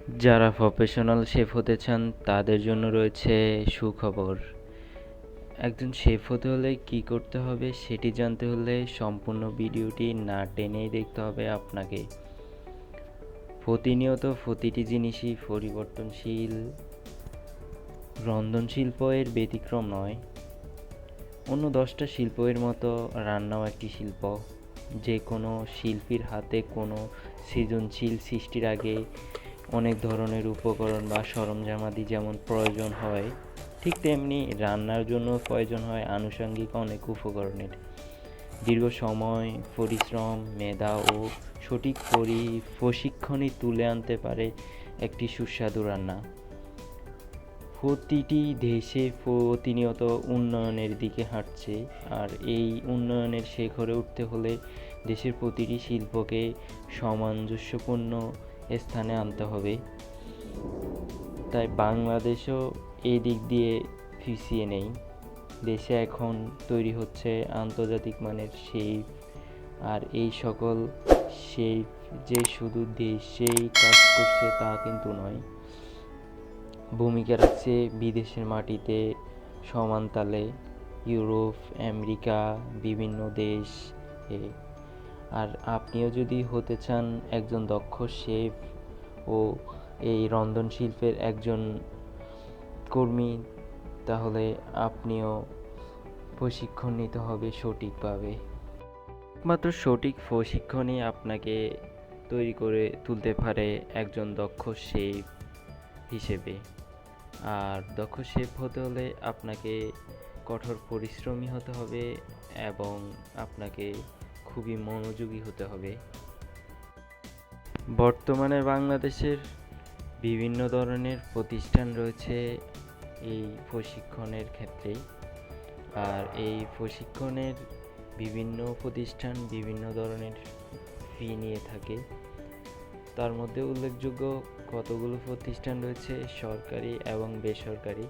যারা professional chef হতে চান তাদের জন্য রয়েছে সুখবর। একজন শেফ হতে হলে কী করতে হবে সেটি জানতে হলে সম্পূর্ণ ভিডিওটি না টেনেই দেখতে হবে আপনাকে। প্রতিনিয়ত প্রতিটি জিনিসই পরিবর্তনশীল, রন্ধনশিল্প এর ব্যতিক্রম নয়। অন্য 10টা শিল্পের মতো রান্নাও একটি শিল্প। যে কোনো শিল্পীর হাতে কোনো সৃজনশীল সৃষ্টির আগে অনেক ধরনের উপকরণ বা সরঞ্জামাদি যেমন প্রয়োজন হয়, ঠিক তেমনি রান্নার জন্য প্রয়োজন হয় আনুষঙ্গিক অনেক উপকরণের। দীর্ঘ সময়, পরিশ্রম, মেধা ও সঠিক প্রশিক্ষণই তুলে আনতে পারে একটি সুস্বাদু রান্না। প্রতিটি দেশে প্রতিনিয়ত উন্নয়নের দিকে হাঁটছে, আর এই উন্নয়নের শিখরে উঠতে হলে দেশের প্রতিটি শিল্পকে সামঞ্জস্যপূর্ণ স্থানে আনতে হবে। তাই বাংলাদেশও এই দিক দিয়ে পিছিয়ে নেই। দেশে এখন তৈরি হচ্ছে আন্তর্জাতিক মানের শেফ, আর এই সকল শেফ যে শুধু দেশেই কাজ করছে তা কিন্তু নয়, ভূমিকা রাখছে বিদেশের মাটিতে সমান তালে, ইউরোপ, আমেরিকা, বিভিন্ন দেশ। আর আপনিও যদি হতে চান একজন দক্ষ শেফ ও এই রন্ধন শিল্পের একজন কর্মী, তাহলে আপনিও প্রশিক্ষণ নিতে হবে সঠিকভাবে। একমাত্র সঠিক প্রশিক্ষণই আপনাকে তৈরি করে তুলতে পারে একজন দক্ষ শেফ হিসেবে। আর দক্ষ শেফ হতে হলে আপনাকে কঠোর পরিশ্রমী হতে হবে এবং আপনাকে খুবই মনোযোগী হতে হবে। বর্তমানে বাংলাদেশের বিভিন্ন ধরনের প্রতিষ্ঠান রয়েছে এই প্রশিক্ষণের ক্ষেত্রে, আর এই প্রশিক্ষণের বিভিন্ন প্রতিষ্ঠান বিভিন্ন ধরনের ফি নিয়ে থাকে। তার মধ্যে উল্লেখযোগ্য কতগুলো প্রতিষ্ঠান রয়েছে সরকারি এবং বেসরকারি।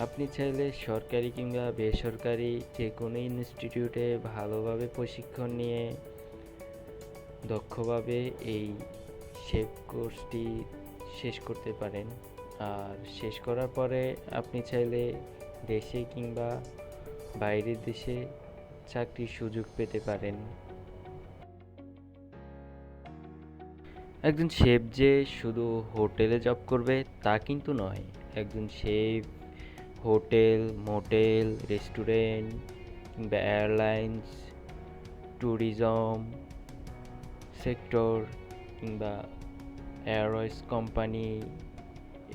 আপনি চাইলে সরকারি কিংবা বেসরকারি যে কোনো ইনস্টিটিউটে ভালোভাবে প্রশিক্ষণ নিয়ে দক্ষভাবে এই শেফ কোর্সটি শেষ করতে পারেন। আর শেষ করার পরে আপনি চাইলে দেশে কিংবা বাইরের দেশে চাকরির সুযোগ পেতে পারেন। একজন শেফ যে শুধু হোটেলে জব করবে তা কিন্তু নয়। একজন শেফ হোটেল, মোটেল, রেস্টুরেন্ট কিংবা এয়ারলাইন্স, ট্যুরিজম সেক্টর কিংবা এয়ারওয়েজ কোম্পানি,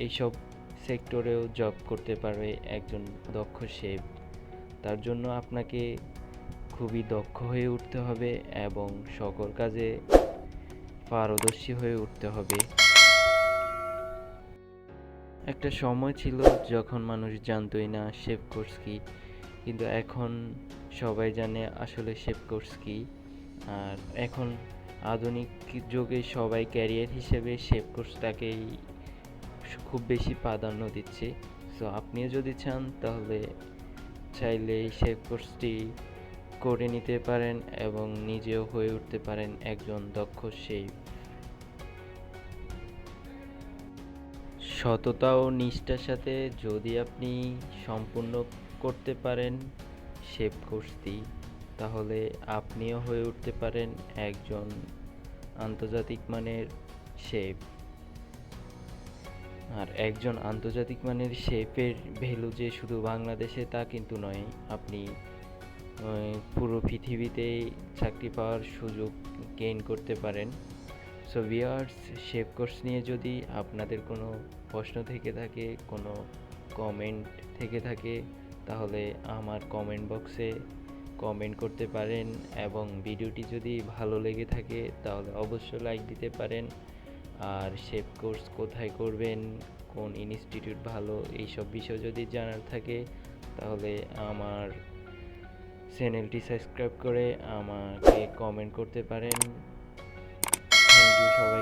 এইসব সেক্টরেও জব করতে পারবে একজন দক্ষ শেফ। তার জন্য আপনাকে খুবই দক্ষ হয়ে উঠতে হবে এবং সকল কাজে পারদর্শী হয়ে উঠতে হবে। একটা সময় ছিল যখন মানুষ জানতোই না শেফ কোর্স কি, কিন্তু এখন সবাই জানে আসলে শেফ কোর্স কি। আর এখন আধুনিক যুগে সবাই ক্যারিয়ার হিসেবে শেফ কোর্সটাকেই খুব বেশি প্রাধান্য দিচ্ছে। সো আপনিও যদি চান তাহলে চাইলে শেফ কোর্সটি করে নিতে পারেন এবং নিজেও হয়ে উঠতে পারেন একজন দক্ষ শেফ। সততা ও নিষ্ঠার সাথে যদি আপনি সম্পূর্ণ করতে পারেন শেফ কোর্সটি, তাহলে আপনিও হয়ে উঠতে পারেন একজন আন্তর্জাতিক মানের শেফ। আর একজন আন্তর্জাতিক মানের শেফের ভ্যালু যে শুধু বাংলাদেশে তা কিন্তু নয়, আপনি পুরো পৃথিবীতেই চাকরি পাওয়ার সুযোগ গেইন করতে পারেন। সো ভিউয়ার্স, শেফ কোর্স নিয়ে যদি আপনাদের কোনো প্রশ্ন থেকে থাকে, কোনো কমেন্ট থেকে থাকে, তাহলে আমার কমেন্ট বক্সে কমেন্ট করতে পারেন এবং ভিডিওটি যদি ভালো লেগে থাকে তাহলে অবশ্যই লাইক দিতে পারেন। আর শেফ কোর্স কোথায় করবেন, কোন ইনস্টিটিউট ভালো, এইসব বিষয় যদি জানার থাকে তাহলে আমার চ্যানেলটি সাবস্ক্রাইব করে আমাকে কমেন্ট করতে পারেন। থ্যাংক ইউ সবাই।